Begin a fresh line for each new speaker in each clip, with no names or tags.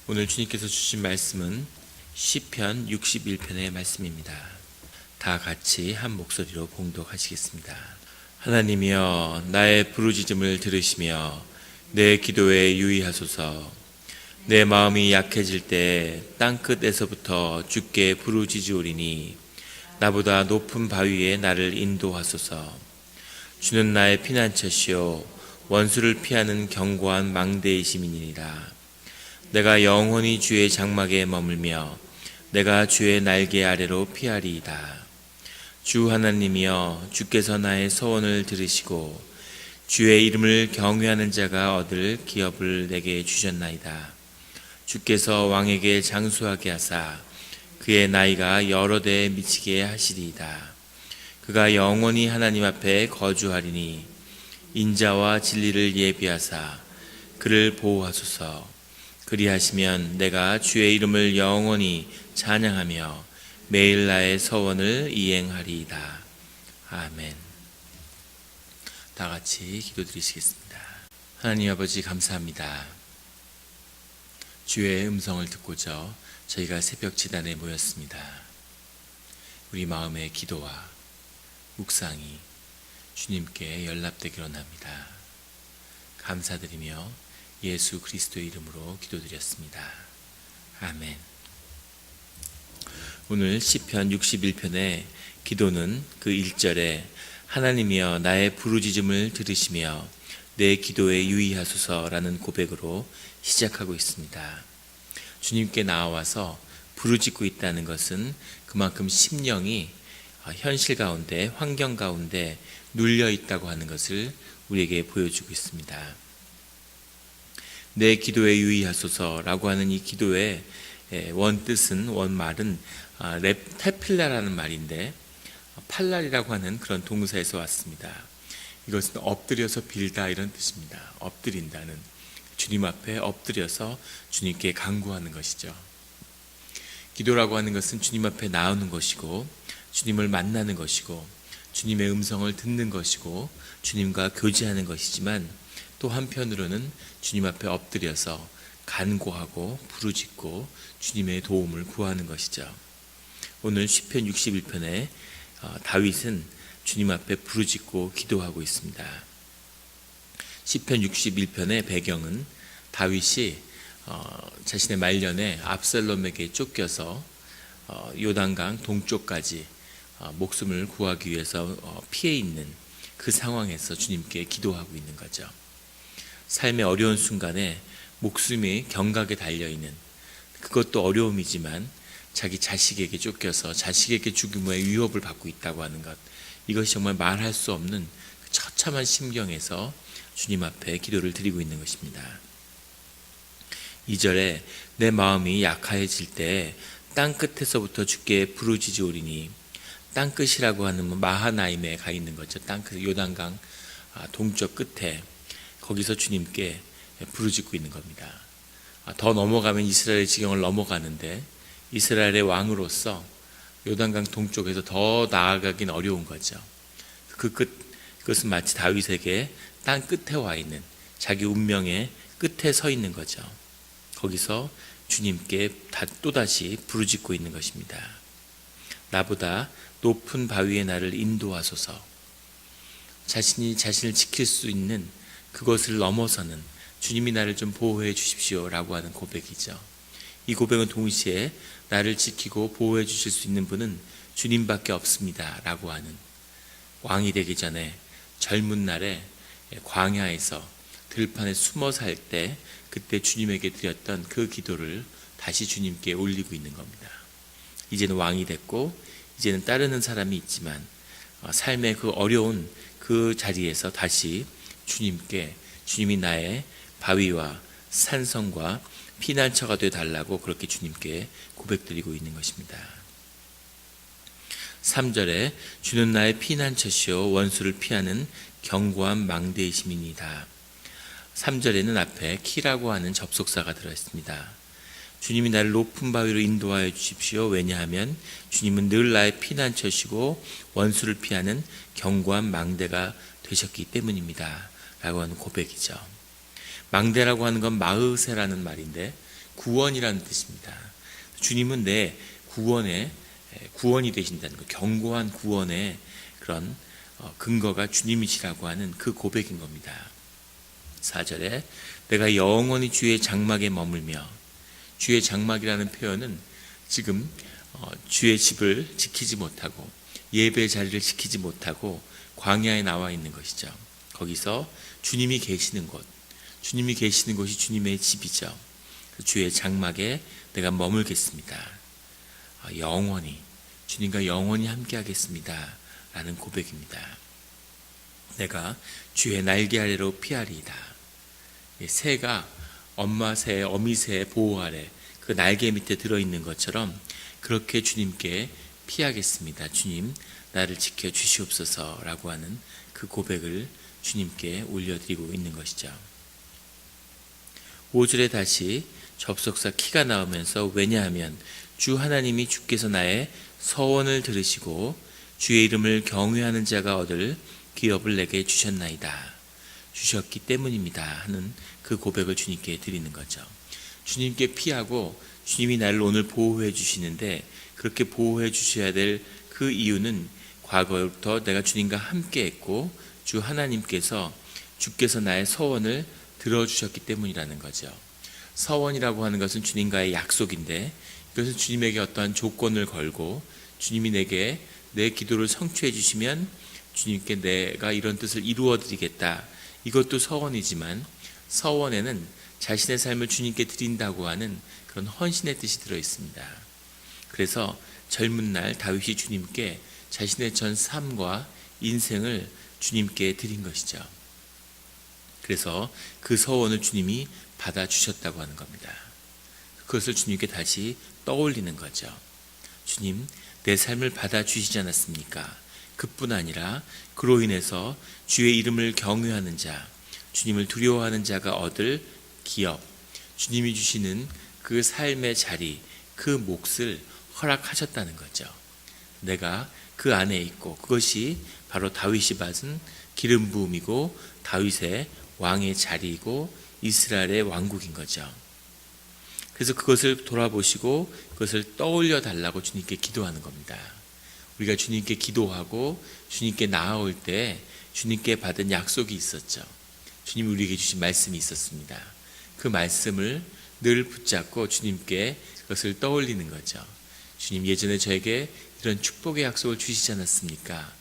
오늘 주님께서 주신 말씀은 시편 61편의 말씀입니다. 다 같이 한 목소리로 봉독하시겠습니다. 하나님이여, 나의 부르짖음을 들으시며 내 기도에 유의하소서. 내 마음이 약해질 때 땅끝에서부터 주께 부르짖으오리니 나보다 높은 바위에 나를 인도하소서. 주는 나의 피난처시요 원수를 피하는 견고한 망대이심이니라. 내가 영원히 주의 장막에 머물며 내가 주의 날개 아래로 피하리이다. 주 하나님이여, 주께서 나의 소원을 들으시고 주의 이름을 경외하는 자가 얻을 기업을 내게 주셨나이다. 주께서 왕에게 장수하게 하사 그의 나이가 여러 대에 미치게 하시리이다. 그가 영원히 하나님 앞에 거주하리니 인자와 진리를 예비하사 그를 보호하소서. 그리하시면 내가 주의 이름을 영원히 찬양하며 매일 나의 서원을 이행하리이다. 아멘. 다 같이 기도드리시겠습니다. 하나님 아버지, 감사합니다. 주의 음성을 듣고자 저희가 새벽 지단에 모였습니다. 우리 마음의 기도와 묵상이 주님께 연락되기로 합니다. 감사드리며 예수 그리스도의 이름으로 기도드렸습니다. 아멘. 오늘 시편 61편의 기도는 그 1절에 하나님이여, 나의 부르짖음을 들으시며 내 기도에 유의하소서라는 고백으로 시작하고 있습니다. 주님께 나와서 부르짖고 있다는 것은 그만큼 심령이 현실 가운데, 환경 가운데 눌려 있다고 하는 것을 우리에게 보여주고 있습니다. 내 기도에 유의하소서라고 하는 이 기도의 원말은 테필라라는 말인데, 팔랄이라고 하는 그런 동사에서 왔습니다. 이것은 엎드려서 빌다 이런 뜻입니다. 엎드린다는, 주님 앞에 엎드려서 주님께 간구하는 것이죠. 기도라고 하는 것은 주님 앞에 나오는 것이고, 주님을 만나는 것이고, 주님의 음성을 듣는 것이고, 주님과 교제하는 것이지만, 또 한편으로는 주님 앞에 엎드려서 간구하고 부르짖고 주님의 도움을 구하는 것이죠. 오늘 시편 61편에 다윗은 주님 앞에 부르짖고 기도하고 있습니다. 시편 61편의 배경은 다윗이 자신의 말년에 압살롬에게 쫓겨서 요단강 동쪽까지 목숨을 구하기 위해서 피해 있는 그 상황에서 주님께 기도하고 있는 거죠. 삶의 어려운 순간에 목숨이 경각에 달려있는, 그것도 어려움이지만 자기 자식에게 쫓겨서 자식에게 죽음의 위협을 받고 있다고 하는 것, 이것이 정말 말할 수 없는 처참한 심경에서 주님 앞에 기도를 드리고 있는 것입니다. 2절에 내 마음이 약해질 때 땅끝에서부터 주께 부르짖으오리니, 땅끝이라고 하는 마하나임에 가 있는 거죠. 땅끝, 요단강 동쪽 끝에, 거기서 주님께 부르짖고 있는 겁니다. 더 넘어가면 이스라엘의 지경을 넘어가는데 이스라엘의 왕으로서 요단강 동쪽에서 더 나아가긴 어려운 거죠. 그것은 마치 다윗에게 땅 끝에 와 있는, 자기 운명의 끝에 서 있는 거죠. 거기서 주님께 또다시 부르짖고 있는 것입니다. 나보다 높은 바위에 나를 인도하소서. 자신이 자신을 지킬 수 있는 그것을 넘어서는, 주님이 나를 좀 보호해 주십시오라고 하는 고백이죠. 이 고백은 동시에 나를 지키고 보호해 주실 수 있는 분은 주님밖에 없습니다 라고 하는, 왕이 되기 전에 젊은 날에 광야에서 들판에 숨어 살 때 그때 주님에게 드렸던 그 기도를 다시 주님께 올리고 있는 겁니다. 이제는 왕이 됐고 이제는 따르는 사람이 있지만 삶의 그 어려운 그 자리에서 다시 주님께, 주님이 나의 바위와 산성과 피난처가 되어달라고 그렇게 주님께 고백드리고 있는 것입니다. 3절에 주는 나의 피난처시요 원수를 피하는 견고한 망대이심이니이다. 3절에는 앞에 키라고 하는 접속사가 들어있습니다. 주님이 나를 높은 바위로 인도하여 주십시오. 왜냐하면 주님은 늘 나의 피난처시고 원수를 피하는 견고한 망대가 되셨기 때문입니다 라고 하는 고백이죠. 망대라고 하는 건 마으세라는 말인데, 구원이라는 뜻입니다. 주님은 내 구원이 되신다는 것, 견고한 구원의 그런 근거가 주님이시라고 하는 그 고백인 겁니다. 4절에 내가 영원히 주의 장막에 머물며, 주의 장막이라는 표현은 지금 주의 집을 지키지 못하고 예배 자리를 지키지 못하고 광야에 나와 있는 것이죠. 거기서 주님이 계시는 곳, 주님이 계시는 곳이 주님의 집이죠. 주의 장막에 내가 머물겠습니다. 영원히, 주님과 영원히 함께 하겠습니다 라는 고백입니다. 내가 주의 날개 아래로 피하리이다. 새가 엄마 새, 어미 새 보호 아래 그 날개 밑에 들어있는 것처럼 그렇게 주님께 피하겠습니다. 주님, 나를 지켜 주시옵소서라고 하는 그 고백을 주님께 올려드리고 있는 것이죠. 5절에 다시 접속사 키가 나오면서 왜냐하면 주 하나님이 주께서 나의 서원을 들으시고 주의 이름을 경외하는 자가 얻을 기업을 내게 주셨나이다. 주셨기 때문입니다 하는 그 고백을 주님께 드리는 거죠. 주님께 피하고 주님이 나를 오늘 보호해 주시는데 그렇게 보호해 주셔야 될 그 이유는 과거부터 내가 주님과 함께 했고 주 하나님께서 주께서 나의 서원을 들어주셨기 때문이라는 거죠. 서원이라고 하는 것은 주님과의 약속인데 이것은 주님에게 어떠한 조건을 걸고 주님이 내게 내 기도를 성취해 주시면 주님께 내가 이런 뜻을 이루어 드리겠다. 이것도 서원이지만 서원에는 자신의 삶을 주님께 드린다고 하는 그런 헌신의 뜻이 들어 있습니다. 그래서 젊은 날 다윗이 주님께 자신의 전 삶과 인생을 주님께 드린 것이죠. 그래서 그 서원을 주님이 받아주셨다고 하는 겁니다. 그것을 주님께 다시 떠올리는 거죠. 주님, 내 삶을 받아주시지 않았습니까? 그뿐 아니라 그로 인해서 주의 이름을 경외하는 자, 주님을 두려워하는 자가 얻을 기업, 주님이 주시는 그 삶의 자리, 그 몫을 허락하셨다는 거죠. 내가 그 안에 있고 그것이 바로 다윗이 받은 기름 부음이고 다윗의 왕의 자리이고 이스라엘의 왕국인 거죠. 그래서 그것을 돌아보시고 그것을 떠올려 달라고 주님께 기도하는 겁니다. 우리가 주님께 기도하고 주님께 나아올 때 주님께 받은 약속이 있었죠. 주님이 우리에게 주신 말씀이 있었습니다. 그 말씀을 늘 붙잡고 주님께 그것을 떠올리는 거죠. 주님, 예전에 저에게 이런 축복의 약속을 주시지 않았습니까?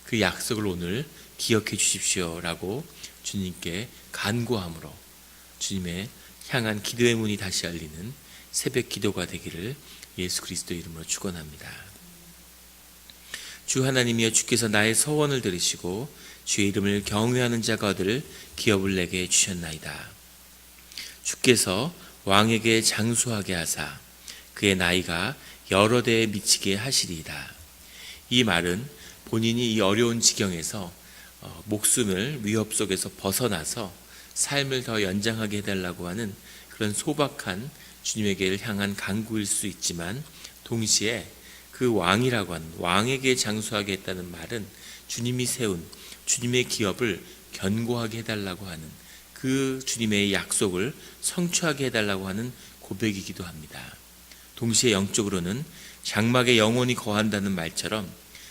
그 약속을 오늘 기억해 주십시오라고 주님께 간구함으로 주님의 향한 기도의 문이 다시 열리는 새벽 기도가 되기를 예수 그리스도 이름으로 축원합니다. 주 하나님이여, 주께서 나의 서원을 들으시고 주의 이름을 경외하는 자가 얻을 기업을 내게 주셨나이다. 주께서 왕에게 장수하게 하사 그의 나이가 여러 대에 미치게 하시리이다. 이 말은 본인이 이 어려운 지경에서 목숨을 위협 속에서 벗어나서 삶을 더 연장하게 해달라고 하는 그런 소박한 주님에게 향한 간구일 수 있지만 동시에 그 왕이라고 하는, 왕에게 장수하게 했다는 말은 주님이 세운 주님의 기업을 견고하게 해달라고 하는 그 주님의 약속을 성취하게 해달라고 하는 고백이기도 합니다. 동시에 영적으로는 장막에 영원히 거한다는 말처럼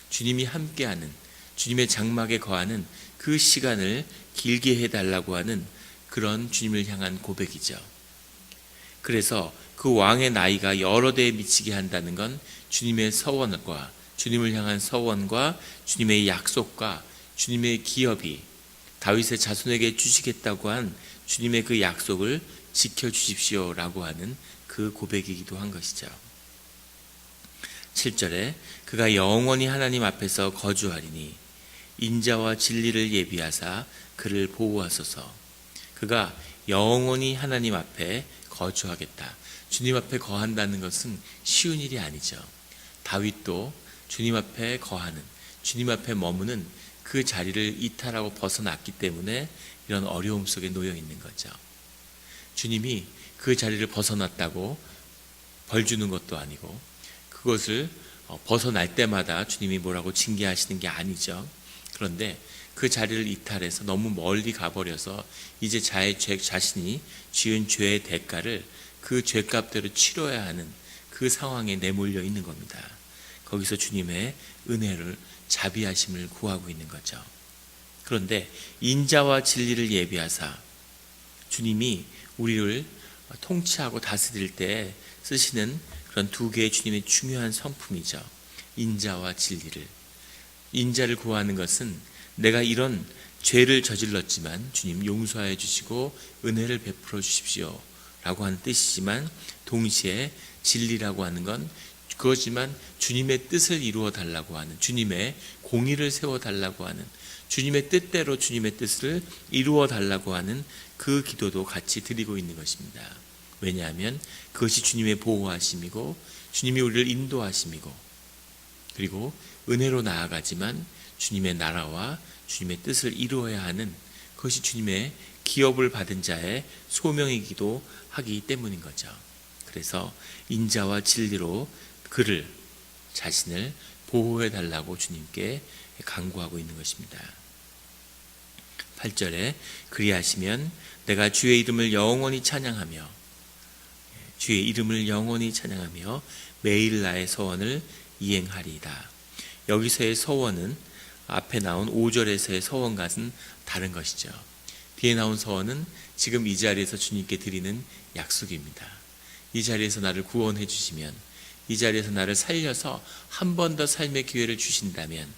주님이 함께하는, 주님의 장막에 거하는 그 시간을 길게 해달라고 하는 그런 주님을 향한 고백이죠. 그래서 그 왕의 나이가 여러 대에 미치게 한다는 건 주님의 서원과, 주님을 향한 서원과 주님의 약속과 주님의 기업이 다윗의 자손에게 주시겠다고 한 주님의 그 약속을 지켜주십시오라고 하는 그 고백이기도 한 것이죠. 7절에 그가 영원히 하나님 앞에서 거주하리니 인자와 진리를 예비하사 그를 보호하소서. 그가 영원히 하나님 앞에 거주하겠다. 주님 앞에 거한다는 것은 쉬운 일이 아니죠. 다윗도 주님 앞에 거하는, 주님 앞에 머무는 그 자리를 이탈하고 벗어났기 때문에 이런 어려움 속에 놓여 있는 거죠. 주님이 그 자리를 벗어났다고 벌 주는 것도 아니고 그것을 벗어날 때마다 주님이 뭐라고 징계하시는 게 아니죠. 그런데 그 자리를 이탈해서 너무 멀리 가버려서 이제 자신이 지은 죄의 대가를 그 죄값대로 치러야 하는 그 상황에 내몰려 있는 겁니다. 거기서 주님의 은혜를 자비하심을 구하고 있는 거죠. 그런데 인자와 진리를 예비하사 주님이 우리를 통치하고 다스릴 때 쓰시는 그런 두 개의 주님의 중요한 성품이죠. 인자와 진리를. 인자를 구하는 것은 내가 이런 죄를 저질렀지만 주님 용서해 주시고 은혜를 베풀어 주십시오 라고 하는 뜻이지만, 동시에 진리라고 하는 건 그거지만 주님의 뜻을 이루어 달라고 하는, 주님의 공의를 세워 달라고 하는, 주님의 뜻대로 주님의 뜻을 이루어 달라고 하는 그 기도도 같이 드리고 있는 것입니다. 왜냐하면 그것이 주님의 보호하심이고 주님이 우리를 인도하심이고, 그리고 은혜로 나아가지만 주님의 나라와 주님의 뜻을 이루어야 하는, 그것이 주님의 기업을 받은 자의 소명이기도 하기 때문인 거죠. 그래서 인자와 진리로 그를, 자신을 보호해 달라고 주님께 간구하고 있는 것입니다. 8절에 그리하시면 내가 주의 이름을 영원히 찬양하며, 주의 이름을 영원히 찬양하며 매일 나의 서원을 이행하리이다. 여기서의 서원은 앞에 나온 5절에서의 서원과는 다른 것이죠. 뒤에 나온 서원은 지금 이 자리에서 주님께 드리는 약속입니다. 이 자리에서 나를 구원해 주시면, 이 자리에서 나를 살려서 한 번 더 삶의 기회를 주신다면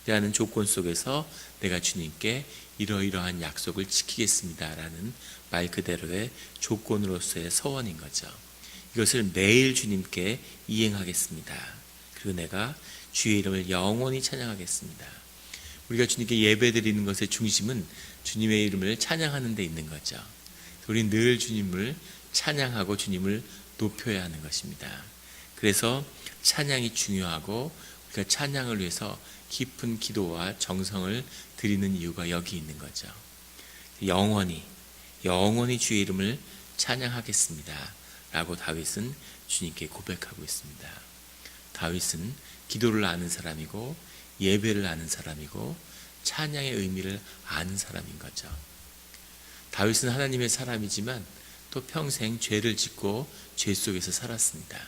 라는 조건 속에서 내가 주님께 이러이러한 약속을 지키겠습니다 라는 말 그대로의 조건으로서의 서원인 거죠. 이것을 매일 주님께 이행하겠습니다. 그리고 내가 주의 이름을 영원히 찬양하겠습니다. 우리가 주님께 예배드리는 것의 중심은 주님의 이름을 찬양하는 데 있는 거죠. 우리는 늘 주님을 찬양하고 주님을 높여야 하는 것입니다. 그래서 찬양이 중요하고 우리가 찬양을 위해서 깊은 기도와 정성을 드리는 이유가 여기 있는 거죠. 영원히 주의 이름을 찬양하겠습니다 라고 다윗은 주님께 고백하고 있습니다. 다윗은 기도를 아는 사람이고 예배를 아는 사람이고 찬양의 의미를 아는 사람인 거죠. 다윗은 하나님의 사람이지만 또 평생 죄를 짓고 죄 속에서 살았습니다.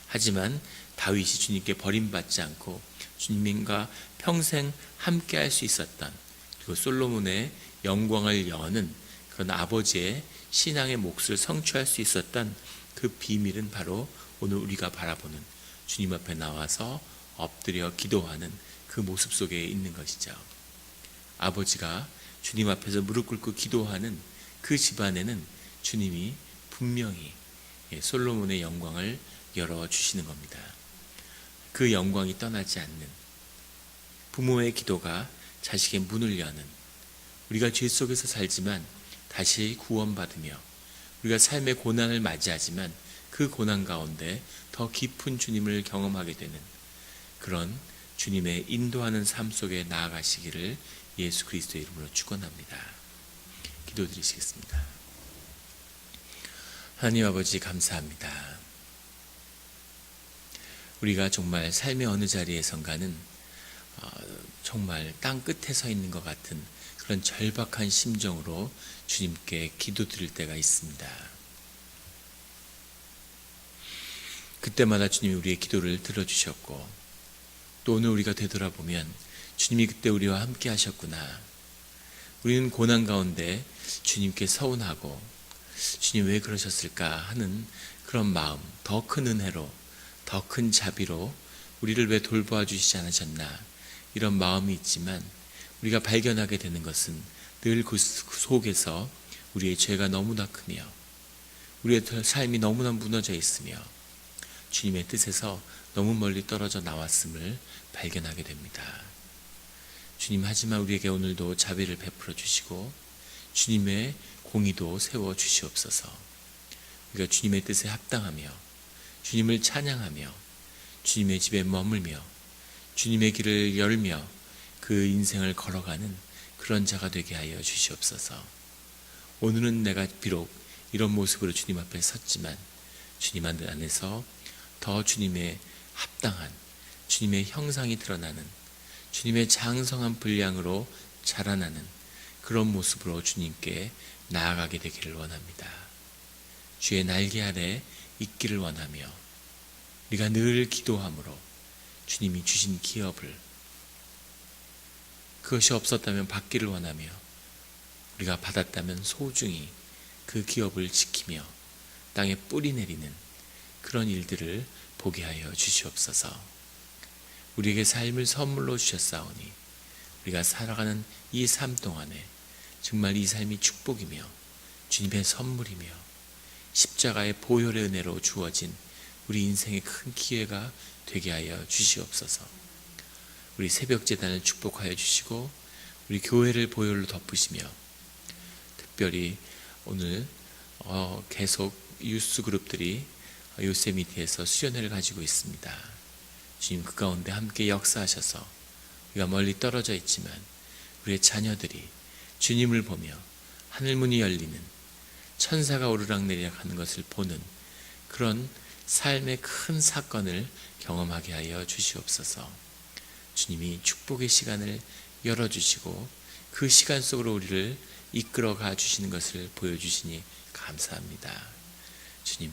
하지만 다윗이 주님께 버림받지 않고 주님과 평생 함께 할 수 있었던, 그리고 솔로몬의 영광을 여는 그런 아버지의 신앙의 몫을 성취할 수 있었던 그 비밀은 바로 오늘 우리가 바라보는 주님 앞에 나와서 엎드려 기도하는 그 모습 속에 있는 것이죠. 아버지가 주님 앞에서 무릎 꿇고 기도하는 그 집안에는 주님이 분명히 솔로몬의 영광을 열어주시는 겁니다. 그 영광이 떠나지 않는, 부모의 기도가 자식의 문을 여는, 우리가 죄 속에서 살지만 다시 구원받으며 우리가 삶의 고난을 맞이하지만 그 고난 가운데 더 깊은 주님을 경험하게 되는 그런 주님의 인도하는 삶 속에 나아가시기를 예수 그리스도의 이름으로 축원합니다. 기도드리시겠습니다. 하나님 아버지 감사합니다. 우리가 정말 삶의 어느 자리에선가는 정말 땅 끝에 서 있는 것 같은 그런 절박한 심정으로 주님께 기도드릴 때가 있습니다. 그때마다 주님이 우리의 기도를 들어주셨고, 또 오늘 우리가 되돌아보면 주님이 그때 우리와 함께 하셨구나. 우리는 고난 가운데 주님께 서운하고 주님 왜 그러셨을까 하는 그런 마음, 더 큰 은혜로, 더 큰 자비로 우리를 왜 돌보아 주시지 않으셨나, 이런 마음이 있지만 우리가 발견하게 되는 것은 늘 그 속에서 우리의 죄가 너무나 크며 우리의 삶이 너무나 무너져 있으며 주님의 뜻에서 너무 멀리 떨어져 나왔음을 발견하게 됩니다. 주님, 하지만 우리에게 오늘도 자비를 베풀어 주시고 주님의 공의도 세워 주시옵소서. 우리가 주님의 뜻에 합당하며 주님을 찬양하며 주님의 집에 머물며 주님의 길을 열며 그 인생을 걸어가는 그런 자가 되게 하여 주시옵소서. 오늘은 내가 비록 이런 모습으로 주님 앞에 섰지만 주님 안에서 더 주님의 합당한, 주님의 형상이 드러나는, 주님의 장성한 분량으로 자라나는 그런 모습으로 주님께 나아가게 되기를 원합니다. 주의 날개 아래 있기를 원하며 우리가 늘 기도함으로 주님이 주신 기업을 그것이 없었다면 받기를 원하며 우리가 받았다면 소중히 그 기업을 지키며 땅에 뿌리 내리는 그런 일들을 보게 하여 주시옵소서. 우리에게 삶을 선물로 주셨사오니 우리가 살아가는 이 삶 동안에 정말 이 삶이 축복이며 주님의 선물이며 십자가의 보혈의 은혜로 주어진 우리 인생의 큰 기회가 되게 하여 주시옵소서. 우리 새벽제단을 축복하여 주시고 우리 교회를 보혈로 덮으시며 특별히 오늘 계속 유스 그룹들이 요세미티에서 수련회를 가지고 있습니다. 주님 그 가운데 함께 역사하셔서 우리가 멀리 떨어져 있지만 우리의 자녀들이 주님을 보며 하늘문이 열리는 천사가 오르락내리락 하는 것을 보는 그런 삶의 큰 사건을 경험하게 하여 주시옵소서. 주님이 축복의 시간을 열어주시고 그 시간 속으로 우리를 이끌어가 주시는 것을 보여주시니 감사합니다. 주님,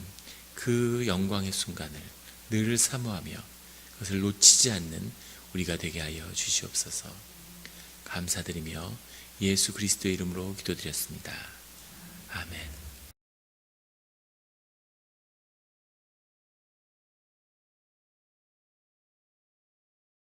그 영광의 순간을 늘 사모하며 그것을 놓치지 않는 우리가 되게 하여 주시옵소서. 감사드리며 예수 그리스도의 이름으로 기도드렸습니다. 아멘.